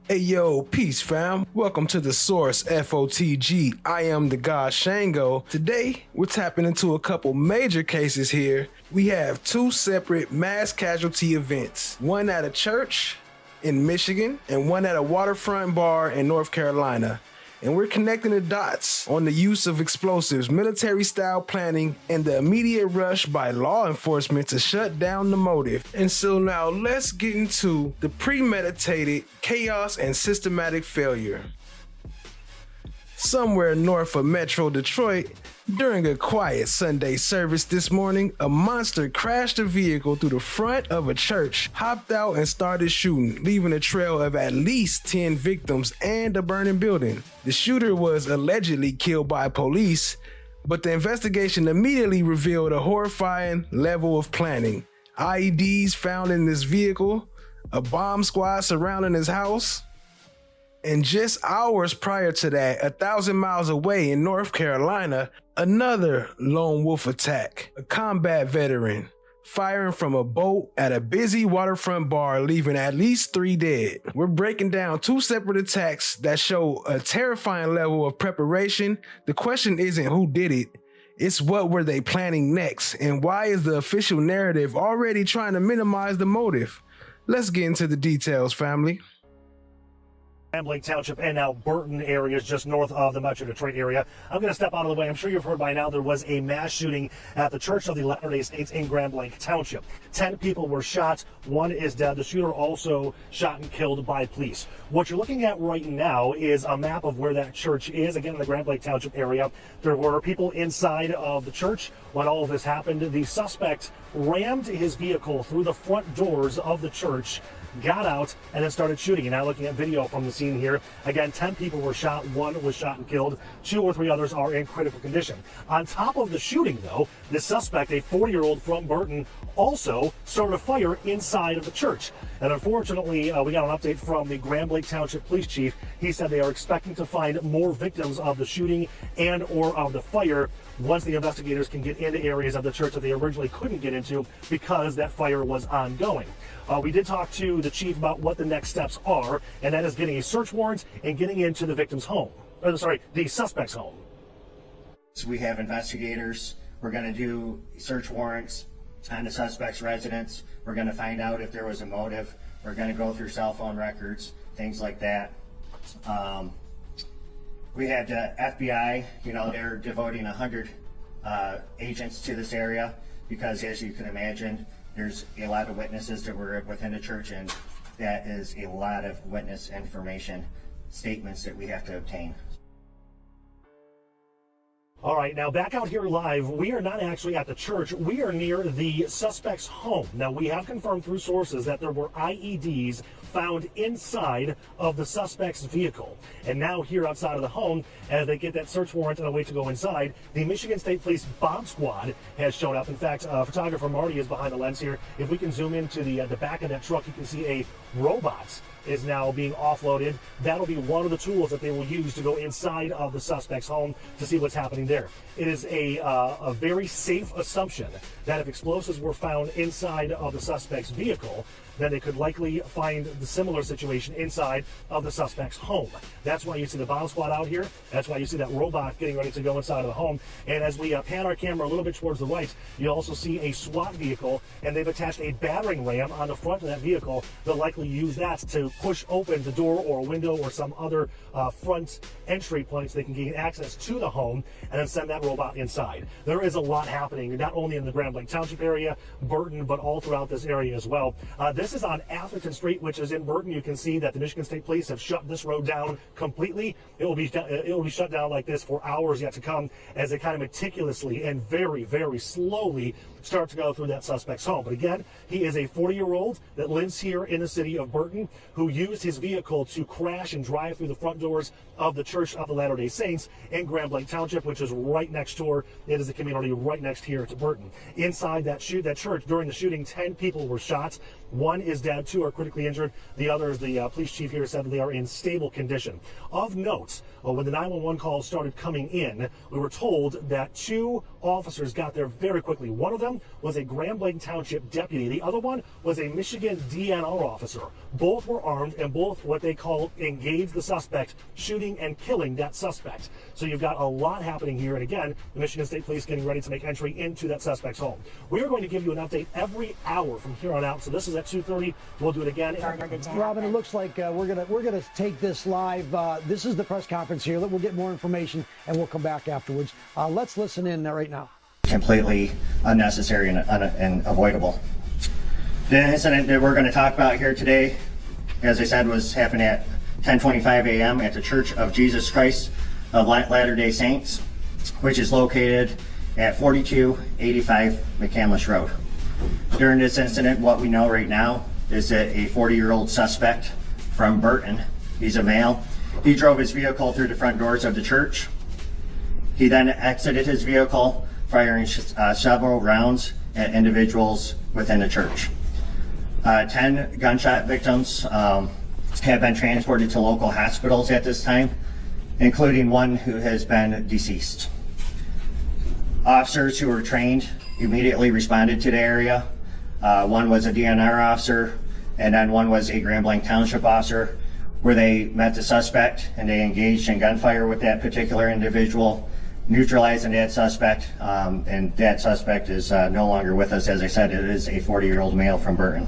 Hey yo, peace fam. Welcome to the Source FOTG. I am the god Shango. Today, we're tapping into a couple major cases here. We have two separate mass casualty events. One at a church in Michigan and one at a waterfront bar in North Carolina. And we're connecting the dots on the use of explosives, military-style planning, and the immediate rush by law enforcement to shut down the motive. And so now let's get into the premeditated chaos and systematic failure. Somewhere north of Metro Detroit, during a quiet Sunday service this morning, a monster crashed a vehicle through the front of a church, hopped out and started shooting, leaving a trail of at least 10 victims and a burning building. The shooter was allegedly killed by police, but the investigation immediately revealed a horrifying level of planning. IEDs found in this vehicle, a bomb squad surrounding his house, and just hours prior to that, 1,000 miles away in North Carolina, another lone wolf attack. A combat veteran firing from a boat at a busy waterfront bar, leaving at least 3 dead. We're breaking down two separate attacks that show a terrifying level of preparation. The question isn't who did it, it's what were they planning next, and why is the official narrative already trying to minimize the motive? Let's get into the details, family. Lake Township and now Burton areas just north of the Metro Detroit area. I'm going to step out of the way. I'm sure you've heard by now there was a mass shooting at the Church of the Latter-day Saints in Grand Blanc Township. 10 people were shot. One is dead. The shooter also shot and killed by police. What you're looking at right now is a map of where that church is. Again, in the Grand Blanc Township area. There were people inside of the church when all of this happened. The suspect rammed his vehicle through the front doors of the church, got out, and then started shooting. You're now looking at video from the scene here. Again, 10 people were shot, one was shot and killed, 2 or 3 others are in critical condition. On top of the shooting, though, the suspect, a 40-year-old from Burton, also started a fire inside of the church. And unfortunately, we got an update from the Grand Blanc Township Police Chief. He said they are expecting to find more victims of the shooting and or of the fire once the investigators can get into areas of the church that they originally couldn't get into because that fire was ongoing. We did talk to the chief about what the next steps are, and that is getting a search warrant and getting into the victim's home. The suspect's home. So we have investigators. We're going to do search warrants on the suspect's residence. We're going to find out if there was a motive. We're going to go through cell phone records, things like that. We had the FBI, they're devoting 100 agents to this area because, as you can imagine, there's a lot of witnesses that were within the church, and that is a lot of witness information, statements that we have to obtain. All right, now back out here live, we are not actually at the church. We are near the suspect's home. Now, we have confirmed through sources that there were IEDs found inside of the suspect's vehicle. And now here outside of the home, as they get that search warrant and a way to go inside, the Michigan State Police bomb squad has shown up. In fact, photographer Marty is behind the lens here. If we can zoom into the back of that truck, you can see a robot is now being offloaded. That'll be one of the tools that they will use to go inside of the suspect's home to see what's happening there. It is a very safe assumption that if explosives were found inside of the suspect's vehicle, then they could likely find the similar situation inside of the suspect's home. That's why you see the bomb squad out here. That's why you see that robot getting ready to go inside of the home. And as we pan our camera a little bit towards the right, you also see a SWAT vehicle, and they've attached a battering ram on the front of that vehicle. They'll likely use that to push open the door or a window or some other front entry point so they can gain access to the home and then send that robot inside. There is a lot happening, not only in the Grand Blanc Township area, Burton, but all throughout this area as well. This is on Atherton Street, which is in Burton. You can see that the Michigan State Police have shut this road down completely. It will be shut down like this for hours yet to come as they kind of meticulously and very, very slowly start to go through that suspect's home. But again, he is a 40-year-old that lives here in the city of Burton who used his vehicle to crash and drive through the front doors of the Church of the Latter-day Saints in Grand Blanc Township, which is right next door. It is a community right next here to Burton. Inside that church, during the shooting, 10 people were shot. 1 is dead, 2 are critically injured. The others, the police chief here said that they are in stable condition. Of note, when the 911 calls started coming in, we were told that 2 officers got there very quickly. One of them them was a Grand Blanc Township deputy. The other one was a Michigan DNR officer. Both were armed and both what they call engaged the suspect, shooting and killing that suspect. So you've got a lot happening here. And again, the Michigan State Police getting ready to make entry into that suspect's home. We are going to give you an update every hour from here on out. So this is at 2:30. We'll do it again. Robin, it looks like we're gonna take this live. This is the press conference here. We'll get more information and we'll come back afterwards. Let's listen in right now. Completely unnecessary and avoidable. The incident that we're going to talk about here today, as I said, was happened at 10:25 a.m. at the Church of Jesus Christ of Latter-day Saints, which is located at 4285 McCandless Road. During this incident, what we know right now is that a 40-year-old suspect from Burton, he's a male, he drove his vehicle through the front doors of the church. He then exited his vehicle, firing several rounds at individuals within the church. 10 gunshot victims have been transported to local hospitals at this time, including one who has been deceased. Officers who were trained immediately responded to the area. One was a DNR officer, and then one was a Grand Blanc Township officer, where they met the suspect and they engaged in gunfire with that particular individual, neutralizing that suspect, and that suspect is no longer with us. As I said, it is a 40-year-old male from Burton.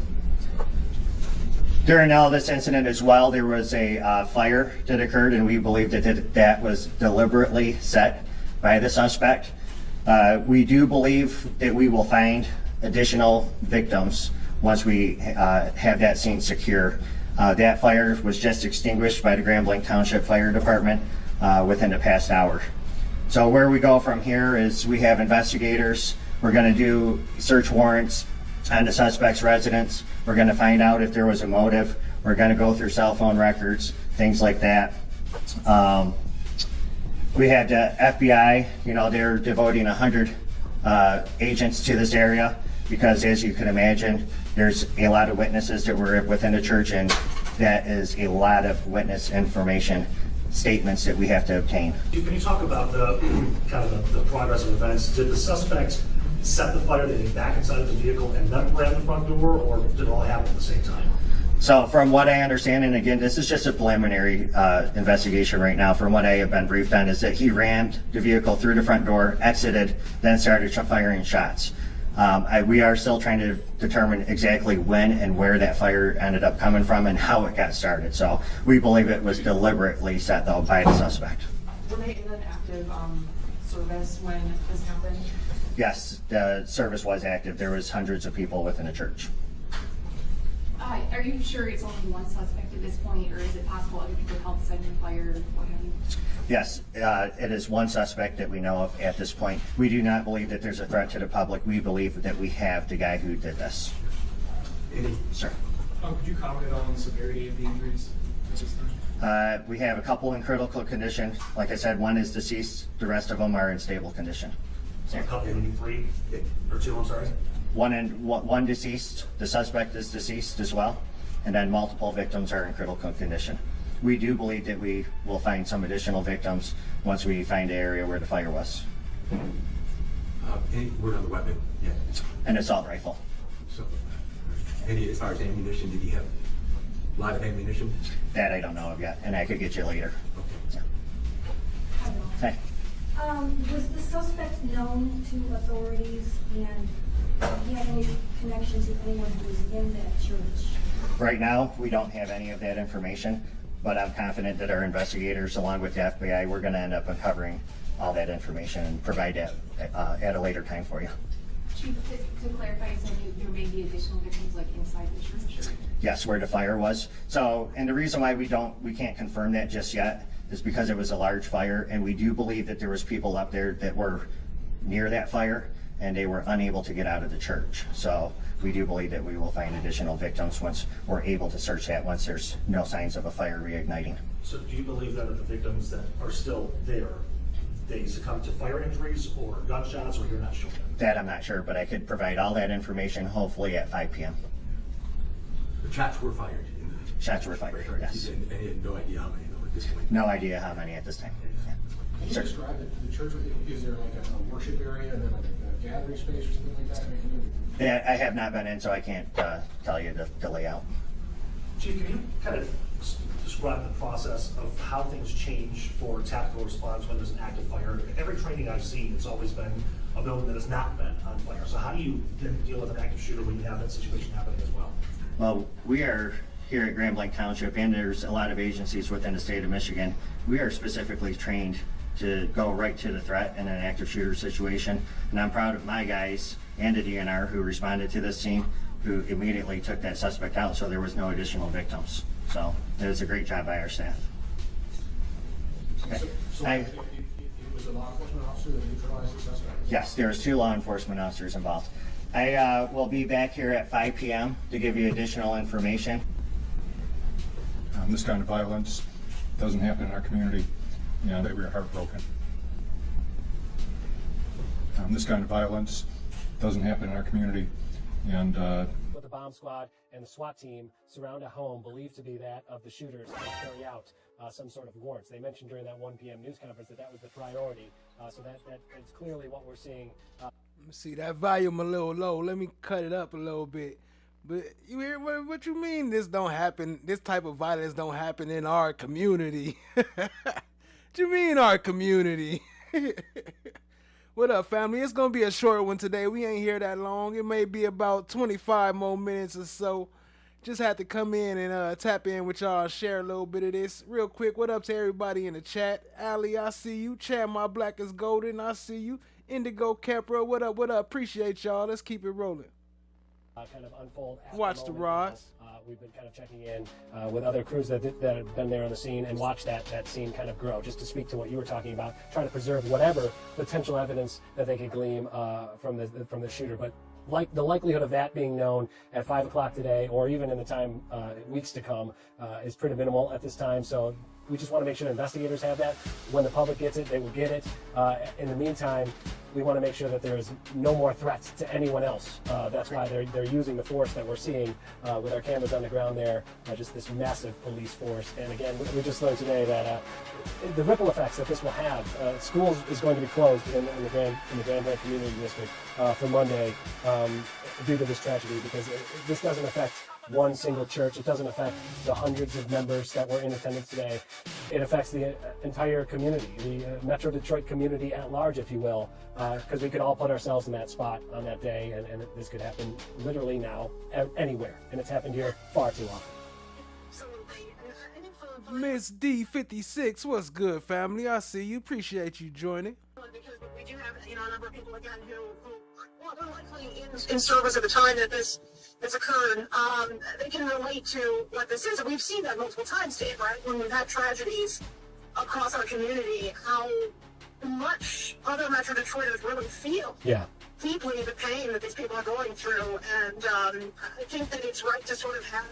During all this incident as well, there was a fire that occurred, and we believe that that was deliberately set by the suspect. We do believe that we will find additional victims once we have that scene secure. That fire was just extinguished by the Grand Blanc Township Fire Department within the past hour. So where we go from here is we have investigators. We're going to do search warrants on the suspect's residence. We're going to find out if there was a motive. We're going to go through cell phone records, things like that. We had the FBI, they're devoting 100 agents to this area because, as you can imagine, there's a lot of witnesses that were within the church, and that is a lot of witness information, statements that we have to obtain. Can you talk about the progress of events? Did the suspect set the fire, did he back inside of the vehicle and then ran the front door, or did it all happen at the same time? So from what I understand, and again, this is just a preliminary investigation right now, from what I have been briefed on, is that he rammed the vehicle through the front door, exited, then started firing shots. We are still trying to determine exactly when and where that fire ended up coming from and how it got started. So we believe it was deliberately set, though, by the suspect. Were they in an active service when this happened? Yes, the service was active. There was hundreds of people within the church. Are you sure it's only one suspect at this point, or is it possible other people helped set the fire, what have you? Yes, it is one suspect that we know of at this point. We do not believe that there's a threat to the public. We believe that we have the guy who did this. Sir. Could you comment on the severity of the injuries at this time? We have a couple in critical condition. Like I said, one is deceased. The rest of them are in stable condition. So a couple, maybe three or two, I'm sorry? One deceased. The suspect is deceased as well. And then multiple victims are in critical condition. We do believe that we will find some additional victims once we find the area where the fire was. Any word on the weapon? Yeah. An assault rifle. So, as far as ammunition, did he have a lot of ammunition? That I don't know of yet, and I could get you later. Okay. Yeah. Hey. Was the suspect known to authorities, and did he have any connection to anyone who was in that church? Right now, we don't have any of that information, but I'm confident that our investigators, along with the FBI, we're going to end up uncovering all that information and provide that at a later time for you. Chief, to clarify, so there may be additional victims like inside the church? Yes, where the fire was. So, and the reason why we can't confirm that just yet is because it was a large fire, and we do believe that there was people up there that were near that fire, and they were unable to get out of the church. So we do believe that we will find additional victims once we're able to search that, once there's no signs of a fire reigniting. So do you believe that the victims that are still there, they succumbed to fire injuries or gunshots, or you're not sure? That I'm not sure, but I could provide all that information hopefully at 5 p.m. The shots were fired. Shots were fired, yes. And he had no idea how many though at this point? No idea how many at this time. Yeah. Can you describe it? The church, is there like a worship area and then like gathering space or something like that? I mean, Yeah, I have not been in, so I can't tell you the layout. Chief, can you kind of describe the process of how things change for tactical response when there's an active fire? Every training I've seen, it's always been a building that has not been on fire. So how do you then deal with an active shooter when you have that situation happening as well? Well, we are here at Grand Blanc Township, and there's a lot of agencies within the state of Michigan. We are specifically trained to go right to the threat in an active shooter situation. And I'm proud of my guys and the DNR who responded to this scene, who immediately took that suspect out so there was no additional victims. So it was a great job by our staff. Okay. So it was a law enforcement officer that neutralized the suspect? Yes, there was 2 law enforcement officers involved. I will be back here at 5 p.m. to give you additional information. This kind of violence doesn't happen in our community, and we are heartbroken. This kind of violence doesn't happen in our community, and with the bomb squad and the SWAT team surround a home believed to be that of the shooters and carry out some sort of warrants. They mentioned during that 1 p.m. news conference that was the priority. So that's clearly what we're seeing. Let me see that volume a little low. Let me cut it up a little bit. But you hear what you mean? This don't happen. This type of violence don't happen in our community. What you mean our community? What up, family? It's gonna be a short one today. We ain't here that long. It may be about 25 more minutes or so. Just had to come in and tap in with y'all, share a little bit of this real quick. What up to everybody in the chat? Ali, I see you. Chad, my black is golden. I see you. Indigo Capra, what up? What up? Appreciate y'all. Let's keep it rolling. Kind of unfold. Watch the rods. We've been kind of checking in with other crews that have been there on the scene and watch that scene kind of grow. Just to speak to what you were talking about, trying to preserve whatever potential evidence that they could glean from the shooter. But like the likelihood of that being known at 5 o'clock today, or even in the time weeks to come, is pretty minimal at this time. So we just want to make sure investigators have that. When the public gets it, they will get it. In the meantime, we want to make sure that there is no more threats to anyone else. That's why they're using the force that we're seeing with our cameras on the ground there, just this massive police force. And again, we just learned today that the ripple effects that this will have. Schools is going to be closed in the Grand Blanc Community District for Monday due to this tragedy, because this doesn't affect one single church. It doesn't affect the hundreds of members that were in attendance today. It affects the entire community, the Metro Detroit community at large, if you will, because we could all put ourselves in that spot on that day, and this could happen literally now, anywhere, and it's happened here far too often. Miss D56, what's good, family? I see you. Appreciate you joining. Because we do have, a number of people again who they're likely in service at the time that this occurred. They can relate to what this is, and we've seen that multiple times, Dave. Right, when we've had tragedies across our community, how much other Metro Detroiters really feel deeply the pain that these people are going through, and I think that it's right to sort of have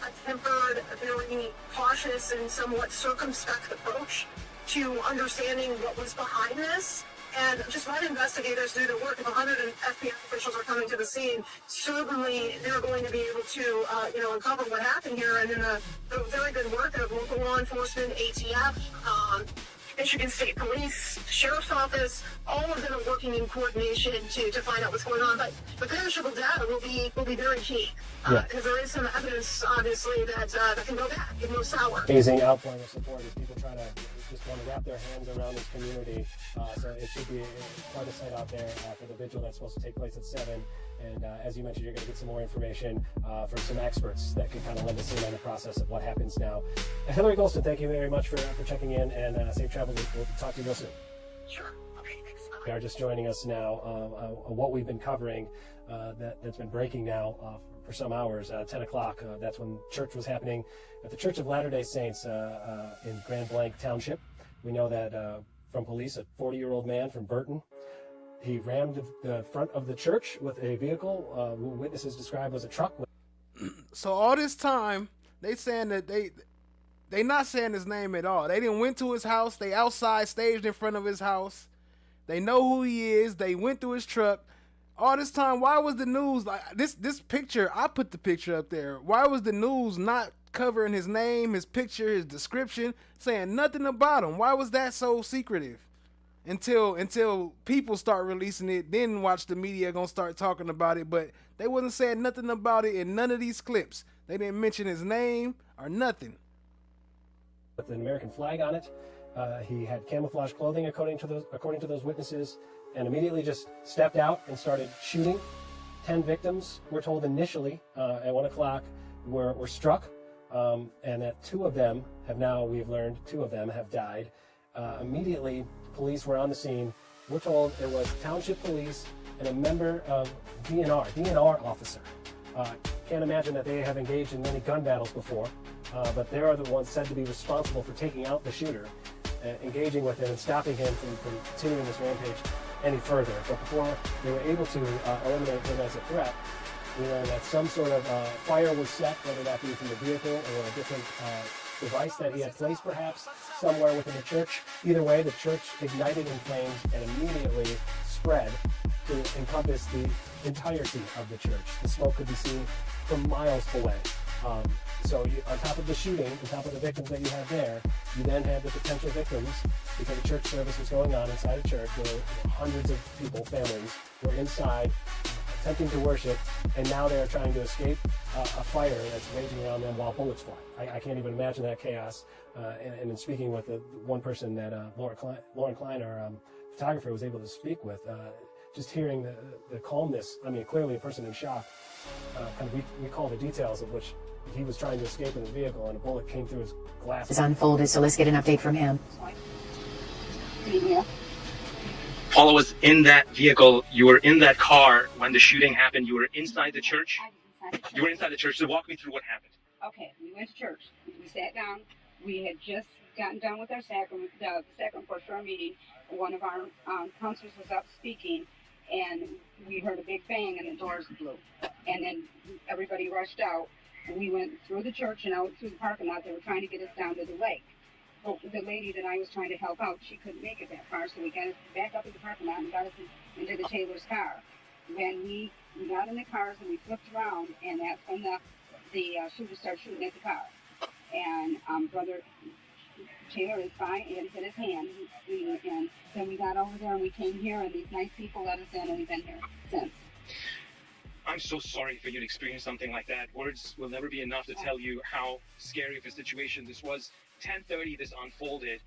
a tempered, very cautious, and somewhat circumspect approach to understanding what was behind this, and just let investigators do the work. If 100 FBI officials are coming to the scene, certainly they're going to be able to, uncover what happened here. And then the very good work of local law enforcement, ATF, Michigan State Police, Sheriff's Office, all of them are working in coordination to find out what's going on. But the perishable data will be very key, because there is some evidence, obviously, that can go back and go sour. Amazing outpouring of support as people try to just want to wrap their hands around this community. So it should be quite a sight out there for the vigil that's supposed to take place at 7. And as you mentioned, you're going to get some more information from some experts that can kind of lend us in on the process of what happens now. Hillary Golston, thank you very much for checking in, and safe travel. We'll talk to you real soon. Sure. Okay, thanks. They are just joining us now. What we've been covering that's been breaking now for some hours. 10 o'clock, that's when church was happening at the Church of Latter-day Saints in Grand Blanc Township. We know that from police, a 40-year-old man from Burton, he rammed the front of the church with a vehicle who witnesses described as a truck. So all this time, they saying that they not saying his name at all. They didn't went to his house. They outside staged in front of his house. They know who he is. They went through his truck. All this time, why was the news like this picture? I put the picture up there. Why was the news not covering his name, his picture, his description, saying nothing about him? Why was that so secretive? until people start releasing it. Then watch the media gonna start talking about it. But they wasn't saying nothing about it in none of these clips. They didn't mention his name or nothing. With an American flag on it. He had camouflage clothing, according to those witnesses, and immediately just stepped out and started shooting. 10 victims, we're told initially, at 1 o'clock, were struck, and that 2 of them have now, we've learned, 2 of them have died. Immediately, police were on the scene. We're told it was township police and a member of DNR officer. Can't imagine that they have engaged in many gun battles before, but they are the ones said to be responsible for taking out the shooter, engaging with him and stopping him from continuing this rampage any further. But before they were able to eliminate him as a threat, we learned that some sort of fire was set, whether that be from the vehicle or a different device that he had placed perhaps somewhere within the church. Either way, the church ignited in flames and immediately spread to encompass the entirety of the church. The smoke could be seen from miles away. So on top of the shooting, on top of the victims that you have there, you then have the potential victims, because a church service was going on inside a church where hundreds of people, families, were inside attempting to worship, and now they are trying to escape a fire that's raging around them while bullets fly. I can't even imagine that chaos. And in speaking with the one person that Lauren Klein, our photographer, was able to speak with, just hearing the calmness, I mean, clearly a person in shock, kind of recall the details of which he was trying to escape in his vehicle and a bullet came through his glass. Is unfolded, so let's get an update from him. Paula was in that vehicle. You were in that car when the shooting happened. You were inside the church. You were inside the church. So walk me through what happened. Okay, we went to church. We sat down. We had just gotten done with our sacrament, the sacrament course for our meeting. One of our counselors was up speaking, and we heard a big bang and the doors blew. And then everybody rushed out. And we went through the church and out through the parking lot. They were trying to get us down to the lake. But the lady that I was trying to help out, she couldn't make it that far, so we got us back up in the parking lot and got us into the Taylor's car. When we got in the cars and we flipped around, and that's when the shooter started shooting at the car. And Brother Taylor is fine, and hit his hand. And then we got over there and we came here, and these nice people let us in, and we've been here since. I'm so sorry for you to experience something like that. Words will never be enough to tell you how scary of a situation this was. 10:30, this unfolded.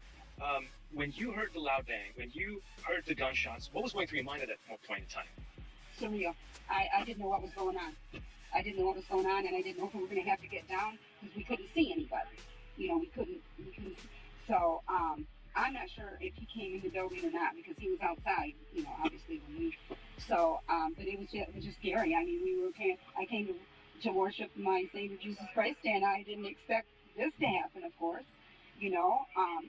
When you heard the loud bang, when you heard the gunshots, what was going through your mind at that point in time? Surreal. I didn't know what was going on. I didn't know what was going on, and I didn't know if we were going to have to get down because we couldn't see anybody. You know, we couldn't. So I'm not sure if he came in the building or not because he was outside. You know, obviously when we. So, but it was just scary. I mean, I came to worship my Savior Jesus Christ, and I didn't expect this to happen. Of course, you know,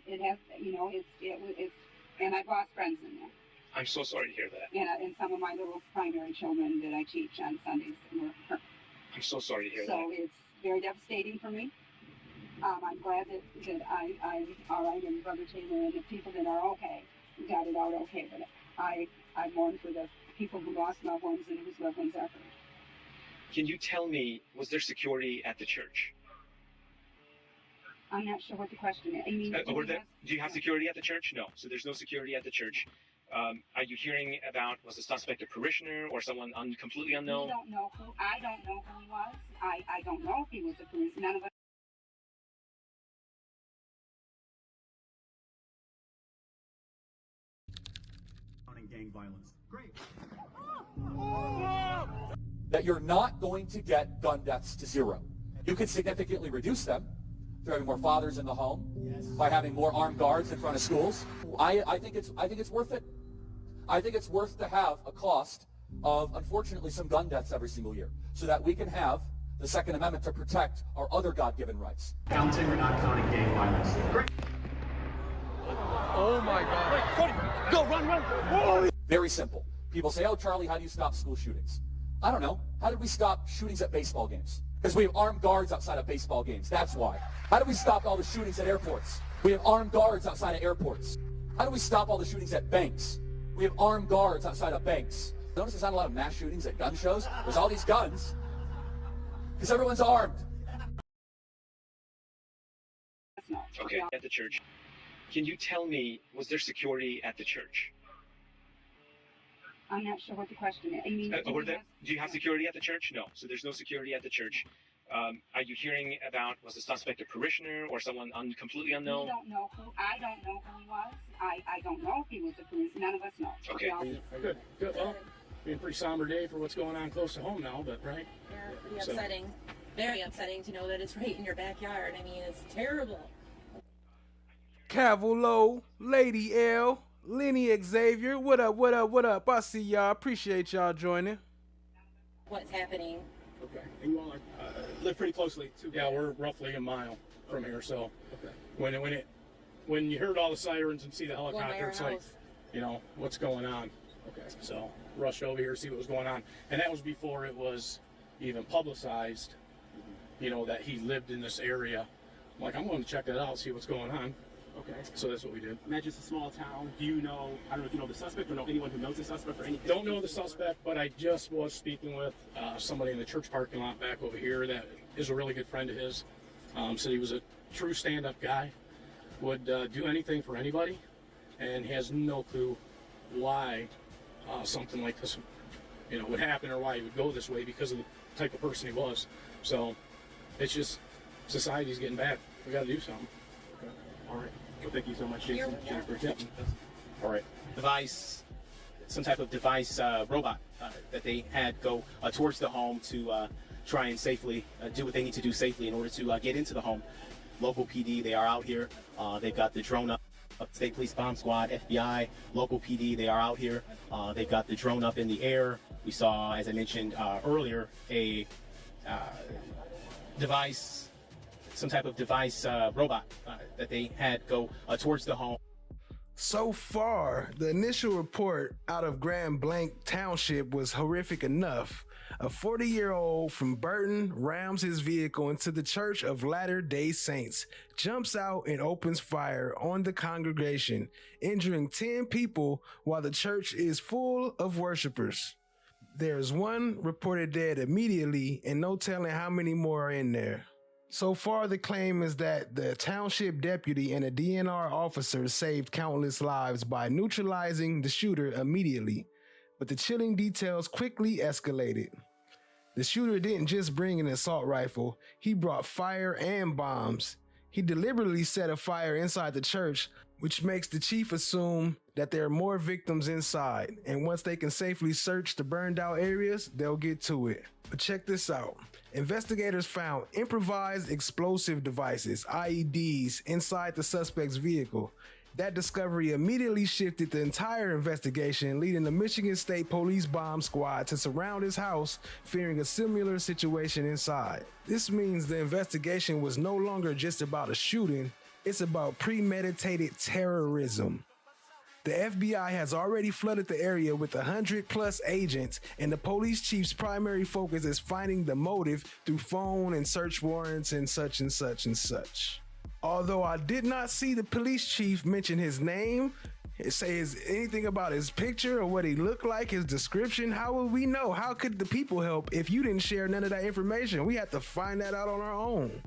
it has. You know, it's, and I've lost friends in there. I'm so sorry to hear that. And some of my little primary children that I teach on Sundays were hurt. I'm so sorry to hear that. So it's very devastating for me. I'm glad that I'm all right, and Brother Taylor and the people that are okay got it out okay. But I mourn for the people who lost loved ones and whose loved ones are hurt. Can you tell me, was there security at the church? I'm not sure what the question is. I mean, do you have security at the church? No. So there's no security at the church. Are you hearing about, was the suspect a parishioner or someone completely unknown? I don't know who he was. I don't know if he was a parishioner. None of us. Gang violence. Great. That you're not going to get gun deaths to zero. You could significantly reduce them through having more fathers in the home, by having more armed guards in front of schools. I think it's worth it. I think it's worth to have a cost of, unfortunately, some gun deaths every single year, so that we can have the Second Amendment to protect our other God-given rights. Counting or not counting gang violence. Great. Oh my God. Go, run. Whoa. Very simple. People say, oh, Charlie, how do you stop school shootings? I don't know. How did we stop shootings at baseball games? Because we have armed guards outside of baseball games. That's why. How do we stop all the shootings at airports? We have armed guards outside of airports. How do we stop all the shootings at banks? We have armed guards outside of banks. Notice there's not a lot of mass shootings at gun shows. There's all these guns. Because everyone's armed. Okay, at the church. Can you tell me, was there security at the church? I'm not sure what the question is. Do you have security at the church? No. So there's no security at the church. Are you hearing about, was the suspect a parishioner or someone completely unknown? I don't know who he was. I don't know if he was a parishioner. None of us know. Okay. Good. Well, be a pretty somber day for what's going on close to home now, but right? Yeah, pretty upsetting. Very upsetting to know that it's right in your backyard. I mean, it's terrible. Cavalo, Lady L, Lenny Xavier, what up? I see y'all. Appreciate y'all joining. What's happening? Okay. And you all live pretty closely too? Yeah, we're roughly a mile from here. So when you heard all the sirens and see the helicopter, it's like, what's going on? Okay. So rushed over here to see what was going on, and that was before it was even publicized. That he lived in this area. I'm like, I'm going to check that out, see what's going on. Okay. So that's what we did. Imagine it's a small town. Do you know, I don't know if you know the suspect or know anyone who knows the suspect or anything? Don't know the suspect, but I just was speaking with somebody in the church parking lot back over here that is a really good friend of his. Said he was a true stand-up guy, would do anything for anybody, and he has no clue why something like this would happen or why he would go this way because of the type of person he was. So it's just society's getting bad. We got to do something. Okay. All right. Well, thank you so much, Jason. All right. Some type of device robot that they had go towards the home to try and safely do what they need to do safely in order to get into the home. Local PD, they are out here. They've got the drone up. State Police Bomb Squad, FBI, local PD, they are out here. They've got the drone up in the air. We saw, as I mentioned earlier, a device, some type of device robot that they had go towards the home. So far, the initial report out of Grand Blanc Township was horrific enough. A 40-year-old from Burton rams his vehicle into the Church of Latter-day Saints, jumps out and opens fire on the congregation, injuring 10 people while the church is full of worshipers. There's one reported dead immediately and no telling how many more are in there. So far, the claim is that the township deputy and a DNR officer saved countless lives by neutralizing the shooter immediately, but the chilling details quickly escalated. The shooter didn't just bring an assault rifle, he brought fire and bombs. He deliberately set a fire inside the church, which makes the chief assume that there are more victims inside, and once they can safely search the burned out areas, they'll get to it. But check this out. Investigators found improvised explosive devices, IEDs, inside the suspect's vehicle. That discovery immediately shifted the entire investigation, leading the Michigan State Police Bomb Squad to surround his house, fearing a similar situation inside. This means the investigation was no longer just about a shooting, it's about premeditated terrorism. The FBI has already flooded the area with 100+ agents, and the police chief's primary focus is finding the motive through phone and search warrants and such and such and such. Although I did not see the police chief mention his name, say anything about his picture or what he looked like, his description, how would we know? How could the people help if you didn't share none of that information? We had to find that out on our own.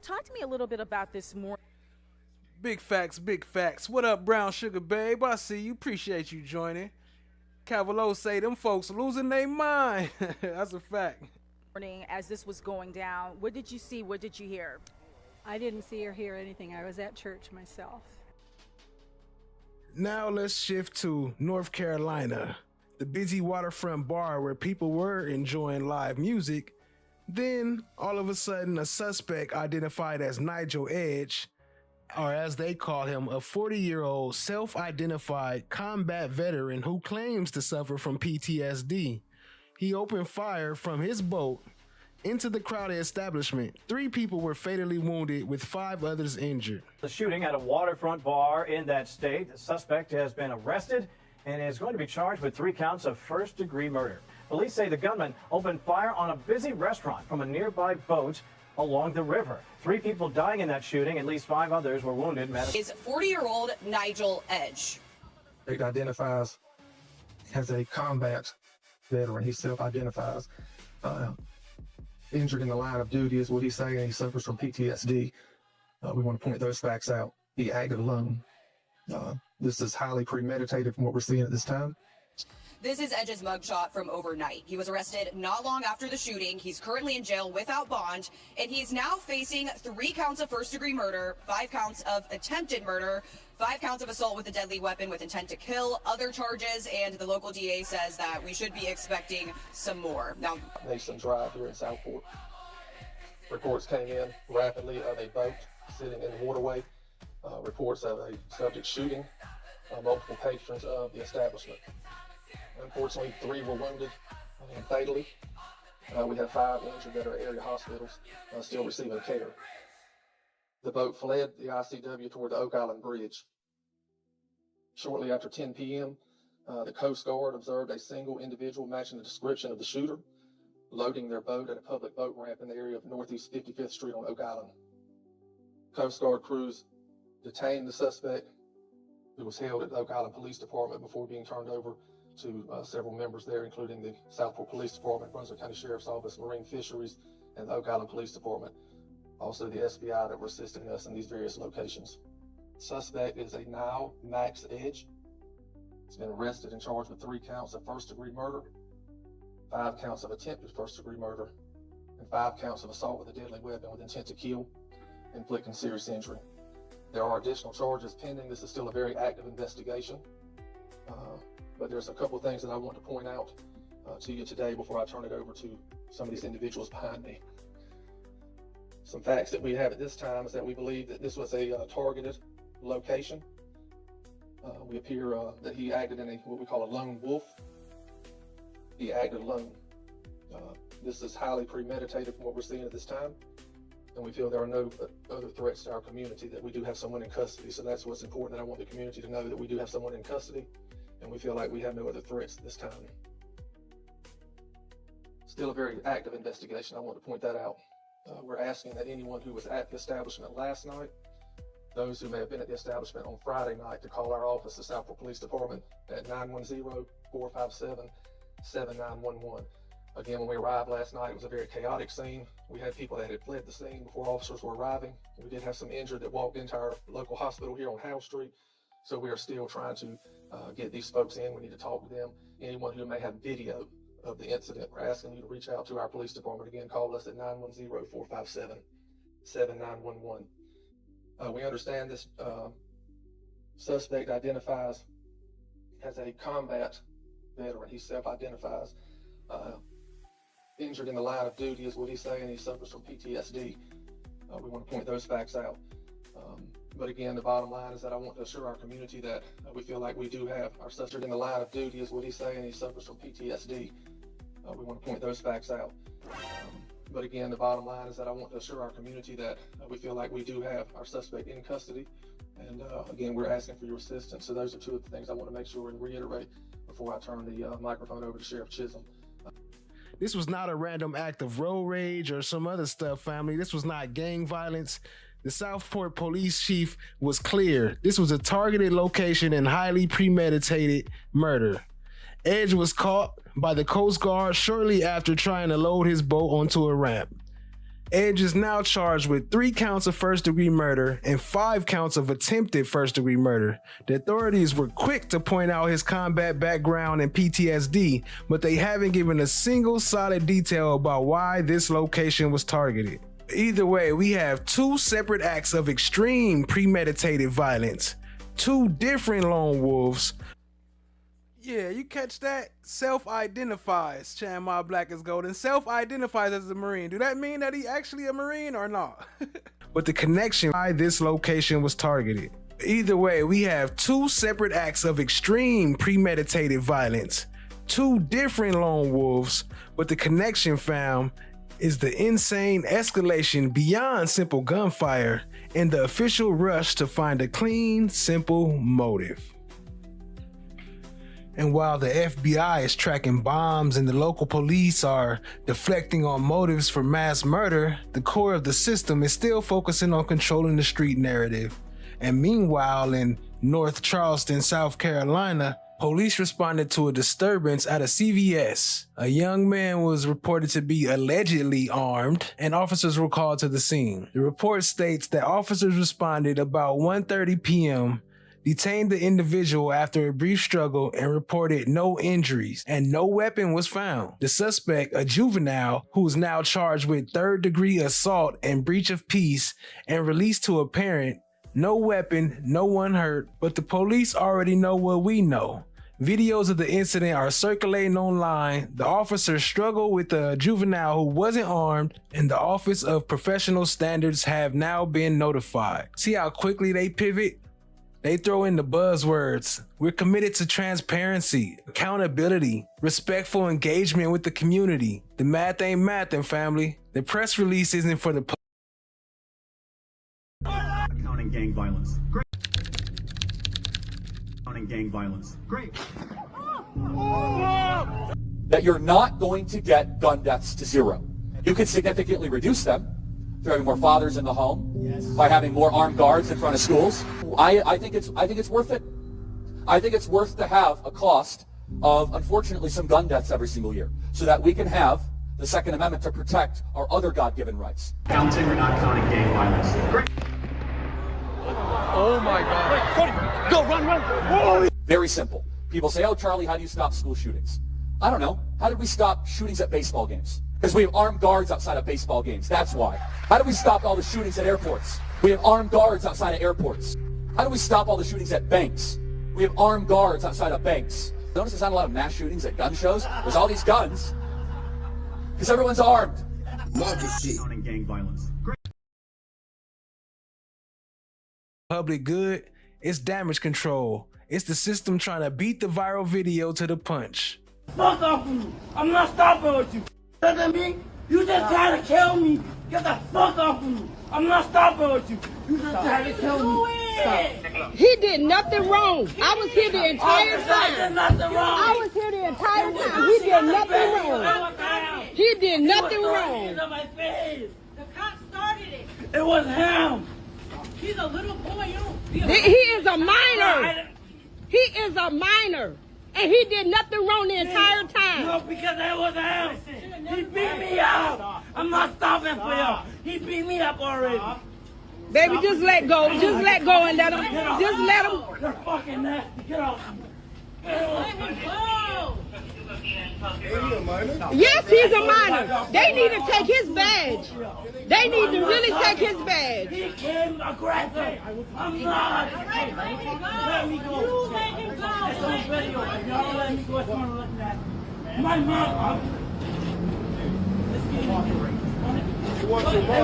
Talk to me a little bit about this more. Big facts, big facts. What up, Brown Sugar Babe? I see you. Appreciate you joining. Cavalo say them folks losing their mind. That's a fact. As this was going down, what did you see? What did you hear? I didn't see or hear anything. I was at church myself. Now let's shift to North Carolina, the busy waterfront bar where people were enjoying live music. Then, all of a sudden, a suspect identified as Nigel Edge, or as they call him, a 40-year-old self-identified combat veteran who claims to suffer from PTSD. He opened fire from his boat into the crowded establishment. 3 people were fatally wounded, with 5 others injured. The shooting at a waterfront bar in that state. The suspect has been arrested and is going to be charged with 3 counts of first-degree murder. Police say the gunman opened fire on a busy restaurant from a nearby boat along the river. 3 people dying in that shooting. At least 5 others were wounded. Is 40-year-old Nigel Edge. It identifies as a combat veteran. He self-identifies. Injured in the line of duty is what he's saying. He suffers from PTSD. We want to point those facts out. He acted alone. This is highly premeditated from what we're seeing at this time. This is Edge's mugshot from overnight. He was arrested not long after the shooting. He's currently in jail without bond, and he's now facing 3 counts of first-degree murder, 5 counts of attempted murder, 5 counts of assault with a deadly weapon with intent to kill, other charges, and the local DA says that we should be expecting some more. Now, Mason Drive here in Southport. Reports came in rapidly of a boat sitting in the waterway. Reports of a subject shooting multiple patrons of the establishment. Unfortunately, 3 were wounded and fatally. We have 5 injured that are at area hospitals still receiving care. The boat fled the ICW toward the Oak Island Bridge. Shortly after 10 p.m., the Coast Guard observed a single individual matching the description of the shooter, loading their boat at a public boat ramp in the area of Northeast 55th Street on Oak Island. Coast Guard crews detained the suspect, who was held at the Oak Island Police Department before being turned over to several members there, including the Southport Police Department, Brunswick County Sheriff's Office, Marine Fisheries, and the Oak Island Police Department. Also the SBI that were assisting us in these various locations. Suspect is a now Max Edge. He's been arrested and charged with 3 counts of first-degree murder, 5 counts of attempted first-degree murder, and 5 counts of assault with a deadly weapon with intent to kill, inflicting serious injury. There are additional charges pending. This is still a very active investigation. But there's a couple of things that I want to point out to you today before I turn it over to some of these individuals behind me. Some facts that we have at this time is that we believe that this was a targeted location. We appear that he acted in what we call a lone wolf. He acted alone. This is highly premeditated from what we're seeing at this time. And we feel there are no other threats to our community, that we do have someone in custody. So that's what's important, that I want the community to know, that we do have someone in custody, and we feel like we have no other threats at this time. Still a very active investigation. I want to point that out. We're asking that anyone who was at the establishment last night, those who may have been at the establishment on Friday night, to call our office, the Southport Police Department, at 910-457-7911. Again, when we arrived last night, it was a very chaotic scene. We had people that had fled the scene before officers were arriving. We did have some injured that walked into our local hospital here on Howe Street. So we are still trying to get these folks in. We need to talk to them. Anyone who may have video of the incident, we're asking you to reach out to our police department. Again, call us at 910-457-7911. We understand this suspect identifies as a combat veteran. He self-identifies. Injured in the line of duty is what he's saying. He suffers from PTSD. We want to point those facts out. But again, the bottom line is that I want to assure our community that we feel like we do have our suspect in the line of duty is what he's saying. He suffers from PTSD. We want to point those facts out. But again, the bottom line is that I want to assure our community that we feel like we do have our suspect in custody. And again, we're asking for your assistance. So those are 2 of the things I want to make sure and reiterate before I turn the microphone over to Sheriff Chisholm. This was not a random act of road rage or some other stuff, family. This was not gang violence. The Southport police chief was clear. This was a targeted location and highly premeditated murder. Edge was caught by the Coast Guard shortly after trying to load his boat onto a ramp. Edge is now charged with 3 counts of first-degree murder and 5 counts of attempted first-degree murder. The authorities were quick to point out his combat background and PTSD, but they haven't given a single solid detail about why this location was targeted. Either way, we have 2 separate acts of extreme premeditated violence, 2 different lone wolves. Yeah, you catch that? Self-identifies, Chan Black is Golden, self-identifies as a Marine. Do that mean that he actually a Marine or not? But the connection why this location was targeted. Either way, we have 2 separate acts of extreme premeditated violence, 2 different lone wolves, but the connection found is the insane escalation beyond simple gunfire and the official rush to find a clean, simple motive. And while the FBI is tracking bombs and the local police are deflecting on motives for mass murder, the core of the system is still focusing on controlling the street narrative. And meanwhile, in North Charleston, South Carolina, Police responded to a disturbance at a CVS. A young man was reported to be allegedly armed, and officers were called to the scene. The report states that officers responded about 1:30 p.m., detained the individual after a brief struggle, and reported no injuries, and no weapon was found. The suspect, a juvenile, who is now charged with third-degree assault and breach of peace and released to a parent. No weapon, no one hurt, but the police already know what we know. Videos of the incident are circulating online. The officers struggled with the juvenile who wasn't armed, and the Office of Professional Standards have now been notified. See how quickly they pivot? They throw in the buzzwords. We're committed to transparency, accountability, respectful engagement with the community. The math ain't mathin', family. The press release isn't for the Counting gang violence. Great. Counting gang violence. Great. That you're not going to get gun deaths to zero. You can significantly reduce them through having more fathers in the home, by having more armed guards in front of schools. I think it's worth it. I think it's worth to have a cost of, unfortunately, some gun deaths every single year, so that we can have the Second Amendment to protect our other God-given rights. Counting or not counting gang violence. Great. Oh my God. Cody, go, run. Very simple. People say, oh, Charlie, how do you stop school shootings? I don't know. How did we stop shootings at baseball games? Because we have armed guards outside of baseball games. That's why. How do we stop all the shootings at airports? We have armed guards outside of airports. How do we stop all the shootings at banks? We have armed guards outside of banks. Notice there's not a lot of mass shootings at gun shows. There's all these guns. Because everyone's armed. Counting gang violence. Great. Public good, it's damage control. It's the system trying to beat the viral video to the punch. Fuck off of me. I'm not stopping with you. Look at me. You just trying to kill me. Get the fuck off of me. I'm not stopping with you. You just trying to kill me. Stop. He did nothing wrong. I was here the entire time. Did nothing wrong. I was here the entire time. He did nothing wrong. He did nothing wrong. The cop started it. It was him. He's a little boy. He is a minor. He is a minor. And he did nothing wrong the entire time. No, because that was him. He beat me up. I'm not stopping for you. He beat me up already. Baby, just let go. Just let go and let him. Just let him. You're fucking nasty. Get off. Let him go. Yes, he's a minor. They need to take his badge. They need to really take his badge. He came aggressive. I'm not. Let me go. You let him go. It's on video. If y'all don't let me go, it's on looking at my mom. It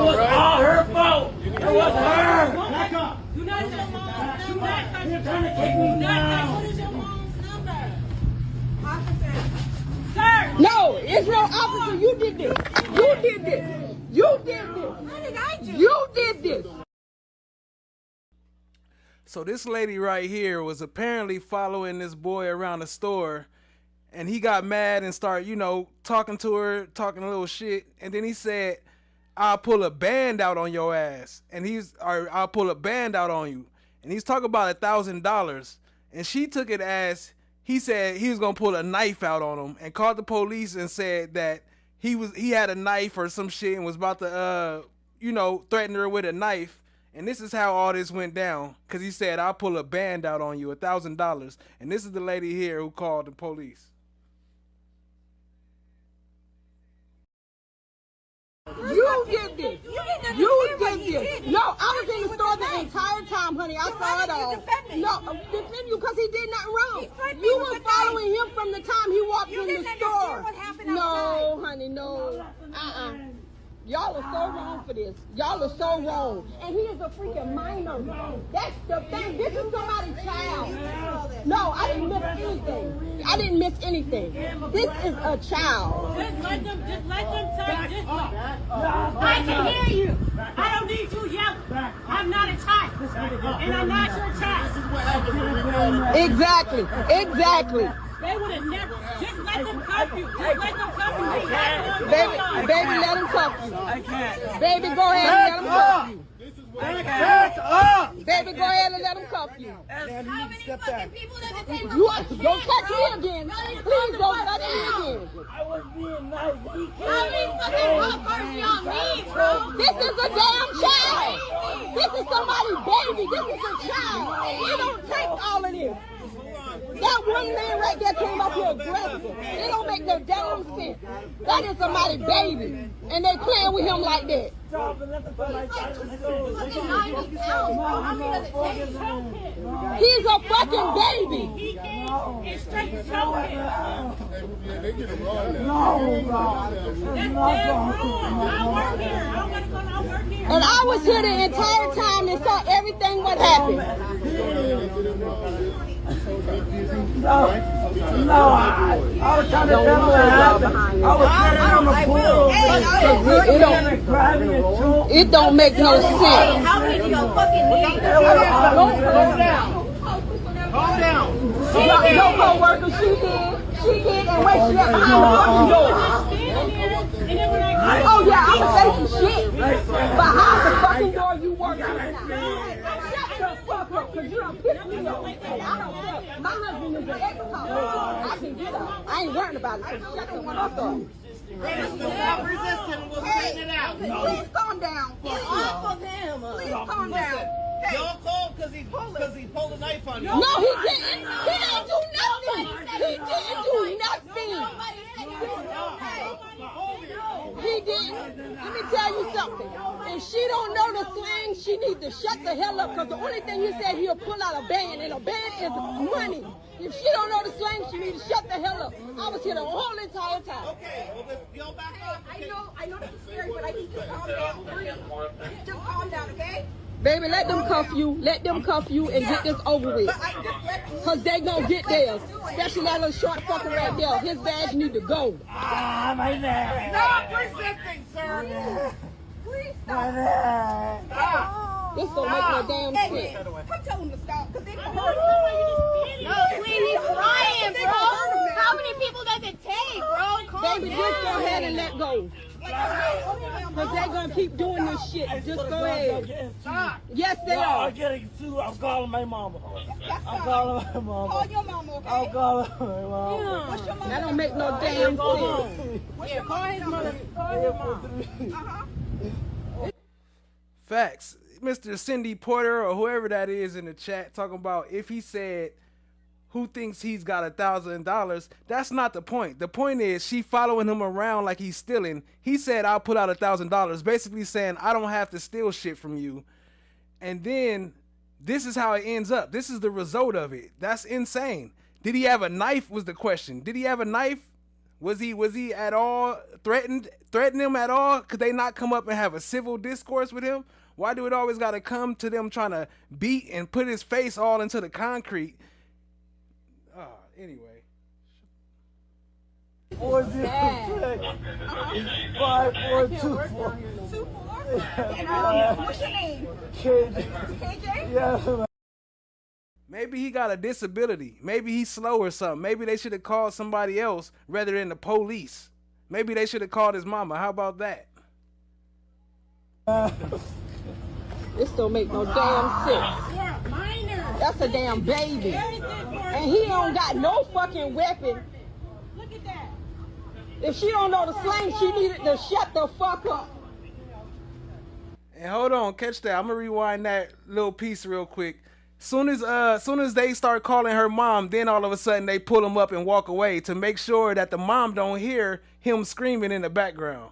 was all her fault. It was her. Back up. You not your mom's number. You're trying to take me down. What is your mom's number? Officer. Sir. No, it's no officer. You did this. You did this. You did this. What did I do? You did this. So this lady right here was apparently following this boy around the store, and he got mad and started, talking to her, talking a little shit, and then he said, I'll pull a band out on your ass, I'll pull a band out on you. And he's talking about $1,000, and she took it as he said he was gonna pull a knife out on him, and called the police and said that he had a knife or some shit and was about to threaten her with a knife. And this is how all this went down, because he said, I'll pull a band out on you, $1,000. And this is the lady here who called the police. You did this. You did this. No, I was in the store the entire time, honey. I saw it all. No, defend you because he did nothing wrong. You were following him from the time he walked in the store. No, honey, no. Y'all are so wrong for this. Y'all are so wrong. And he is a freaking minor. That's the thing. This is somebody's child. No, I didn't miss anything. I didn't miss anything. This is a child. Just let them touch this one. I can hear you. I don't need you yelling. I'm not a child. And I'm not your child. Exactly. Exactly. They would have never. Just let them cuff you. Just let them cuff you. Baby, let him cuff you. I can't. Baby, go ahead and let him cuff you. Hands up! Baby, go ahead and let them cuff you. How many fucking people that they take Don't touch me again. Please don't touch me again. I was being nice. How many fucking fuckers y'all need, bro? This is a damn child. This is somebody's baby. This is a child. You don't take all of this. That one man right there came up here aggressive. It don't make no damn sense. That is somebody's baby. And they playing with him like that. He's a fucking baby. It's straight to choking. They get him wrong now. I work here. I don't gotta go. I work here. And I was here the entire time and saw everything what happened. I was trying to tell him what happened. I was sitting on the pool. It don't make no sense. How many do y'all fucking need? Calm down. Calm down. Your co-worker, she did, and wait, she got behind the fucking door. Oh yeah, I'm gonna say some shit behind the fucking door you working. Shut the fuck up, cause you done pissed me off. And I don't care. My husband is an ex-cop. I can get up. I ain't worried about it, so shut the fuck up. Stop resisting. We'll straighten it out. Please calm down. Get off of him. Please calm down. Y'all called because he pulled a knife on you. No, he didn't. He didn't do nothing. He didn't do nothing. He didn't. Let me tell you something. If she don't know the slang, she needs to shut the hell up, because the only thing he said, he'll pull out a band, and a band is money. If she don't know the slang, she needs to shut the hell up. I was here the whole entire time. Okay, well, y'all back up. I know this is scary, but I need you to calm down. Just calm down, okay? Baby, let them cuff you. Let them cuff you and get this over with. Because they gonna get theirs. Especially that little short fucker right there. His badge need to go. Ah, my neck. Stop resisting, sir. Please stop. Stop. This don't make no damn sense. Come tell him to stop, because they can hurt him. No, please, he's crying, bro. How many people does it take, bro? Calm Baby, down. just go ahead and let go. Because they're going to keep doing this shit. Just go ahead. Yes, they are. I'm getting sued. I'm calling my mama. I'm calling my mama. Call your mama, okay? I'm calling my mama. What's your mama? That don't make no damn sense. Yeah, call his mother. Call your mom. Facts. Mr. Cindy Porter or whoever that is in the chat talking about if he said who thinks he's got $1,000, that's not the point. The point is she following him around like he's stealing. He said, I'll put out $1,000, basically saying I don't have to steal shit from you. And then this is how it ends up. This is the result of it. That's insane. Did he have a knife was the question. Did he have a knife? Was he at all threaten him at all? Could they not come up and have a civil discourse with him? Why do it always got to come to them trying to beat and put his face all into the concrete? Anyway. 5424. What's your name? KJ? Yeah. Maybe he got a disability. Maybe he's slow or something. Maybe they should have called somebody else rather than the police. Maybe they should have called his mama. How about that? This don't make no damn sense. That's a damn baby. And he don't got no fucking weapon. Look at that. If she don't know the slang, she needed to shut the fuck up. And hold on, catch that. I'm gonna rewind that little piece real quick. Soon as they start calling her mom, then all of a sudden they pull him up and walk away to make sure that the mom don't hear him screaming in the background.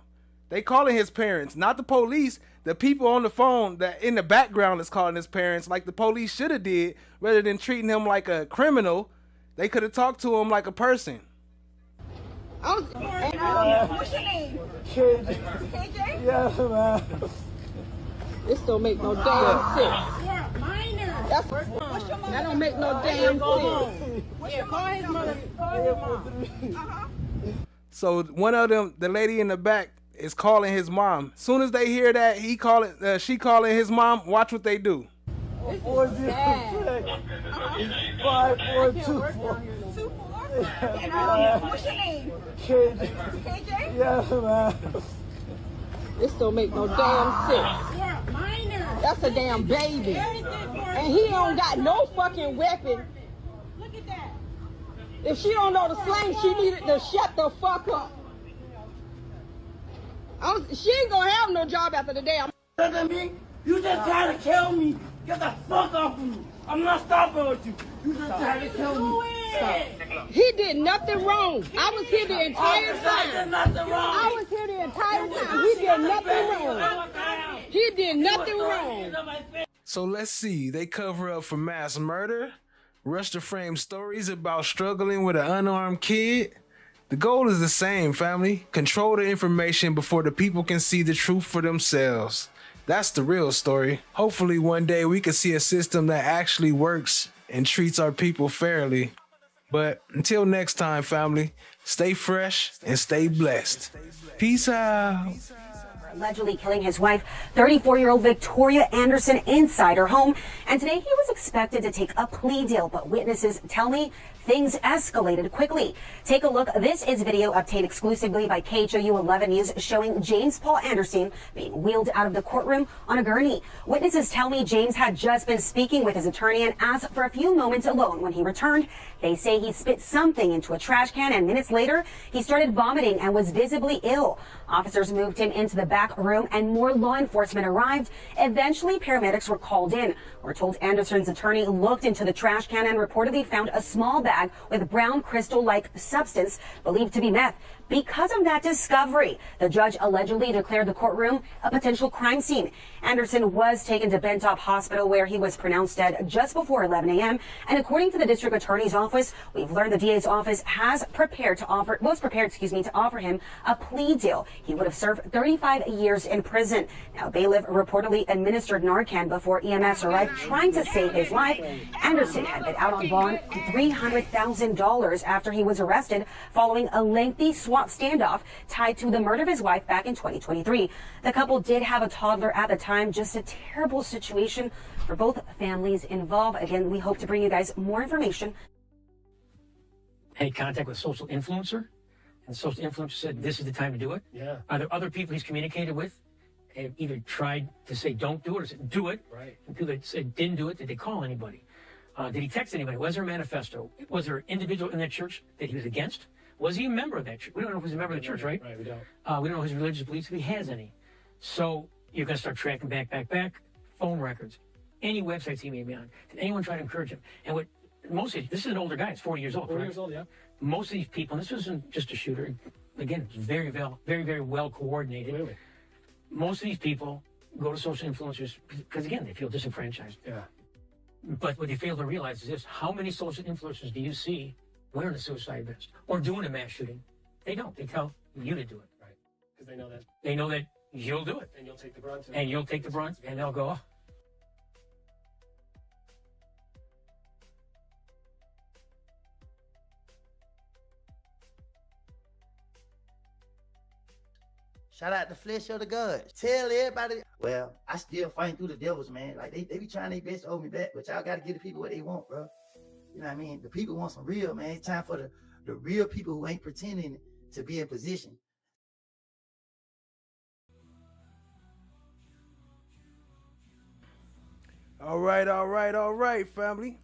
They calling his parents, not the police. The people on the phone that in the background is calling his parents, like the police should have did, rather than treating him like a criminal. They could have talked to him like a person. What's your name? KJ? Yeah, man. This don't make no damn sense. That don't make no damn sense. Yeah, call his mother. Call your mom. So one of them, the lady in the back, is calling his mom. Soon as they hear that she calling his mom, watch what they do. 5424. What's your name? KJ? Yeah, man. This don't make no damn sense. That's a damn baby. And he don't got no fucking weapon. Look at that. If she don't know the slang, she needed to shut the fuck up. She ain't gonna have no job after the day. Look at me. You just trying to kill me. Get the fuck off of me. I'm not stopping with you. You just trying to kill me. Stop. He did nothing wrong. I was here the entire time. Nothing wrong. I was here the entire time. He did nothing wrong. He did nothing wrong. So let's see. They cover up for mass murder, rush to frame stories about struggling with an unarmed kid. The goal is the same, family. Control the information before the people can see the truth for themselves. That's the real story. Hopefully one day we can see a system that actually works and treats our people fairly. But until next time, family, stay fresh and stay blessed. Peace out. Allegedly killing his wife, 34-year-old Victoria Anderson, inside her home. And today he was expected to take a plea deal, but witnesses tell me things escalated quickly. Take a look. This is video obtained exclusively by KHOU 11 News showing James Paul Anderson being wheeled out of the courtroom on a gurney. Witnesses tell me James had just been speaking with his attorney and asked for a few moments alone. When he returned, they say he spit something into a trash can, and minutes later, he started vomiting and was visibly ill. Officers moved him into the back room and more law enforcement arrived. Eventually, paramedics were called in. We're told Anderson's attorney looked into the trash can and reportedly found a small bag with brown crystal-like substance believed to be meth. Because of that discovery, the judge allegedly declared the courtroom a potential crime scene. Anderson was taken to Bentop Hospital where he was pronounced dead just before 11 a.m. And according to the district attorney's office, we've learned the DA's office was prepared to offer him a plea deal. He would have served 35 years in prison. Now, bailiff reportedly administered Narcan before EMS arrived trying to save his life. Anderson had been out on bond $300,000 after he was arrested following a lengthy SWAT standoff tied to the murder of his wife back in 2023. The couple did have a toddler at the time. Just a terrible situation for both families involved. Again, we hope to bring you guys more information. Had contact with a social influencer, and the social influencer said this is the time to do it. Yeah. Are there other people he's communicated with have either tried to say don't do it or said do it? Right. And people that said didn't do it, did they call anybody? Did he text anybody? Was there a manifesto? Was there an individual in that church that he was against? Was he a member of that church? We don't know if he's a member of the church, right? Right, we don't. We don't know his religious beliefs, if he has any. So you're going to start tracking back, phone records, any websites he may be on. Did anyone try to encourage him? And what mostly, this is an older guy, it's 40 years old, 40 correct? years old, yeah. Most of these people, and this wasn't just a shooter, again, it's very, very well coordinated. Really? Most of these people go to social influencers because, again, they feel disenfranchised. Yeah. But what they fail to realize is this: how many social influencers do you see wearing a suicide vest or doing a mass shooting? They don't. They tell you to do it. Right. Because they know that. They know that you'll do it. And you'll take the brunt. And you'll take the brunt, and they'll go, oh. Shout out to Flesh of the Gods. Tell everybody. Well, I still fight through the devils, man. Like, they be trying their best to hold me back, but y'all got to give the people what they want, bro. You know what I mean? The people want some real, man. It's time for the real people who ain't pretending to be in position. All right, family.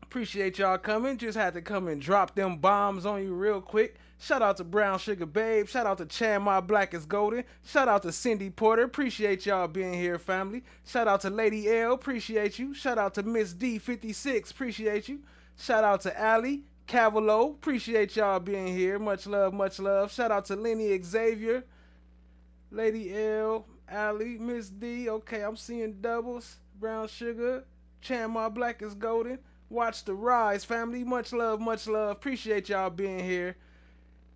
Appreciate y'all coming. Just had to come and drop them bombs on you real quick. Shout out to Brown Sugar Babe. Shout out to Chan My Black is Golden. Shout out to Cindy Porter. Appreciate y'all being here, family. Shout out to Lady L. Appreciate you. Shout out to Miss D56. Appreciate you. Shout out to Allie Cavalo. Appreciate y'all being here. Much love, much love. Shout out to Lenny Xavier. Lady L. Allie. Miss D. Okay, I'm seeing doubles. Brown Sugar. Chan My Black is Golden. Watch the rise, family. Much love, much love. Appreciate y'all being here.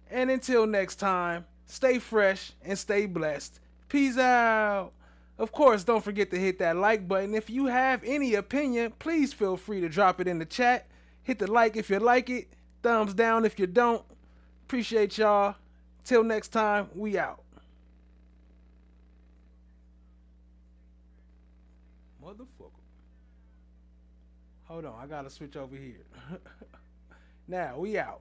And until next time, stay fresh and stay blessed. Peace out. Of course, don't forget to hit that like button. If you have any opinion, please feel free to drop it in the chat. Hit the like if you like it. Thumbs down if you don't. Appreciate y'all. Till next time, we out. Motherfucker. Hold on, I gotta switch over here. Now, we out.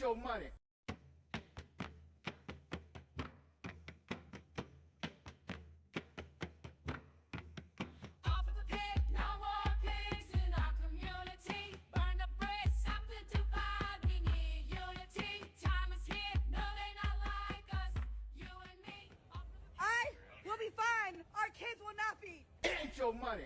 your money. We'll be fine. Our kids will not be. Ain't your money.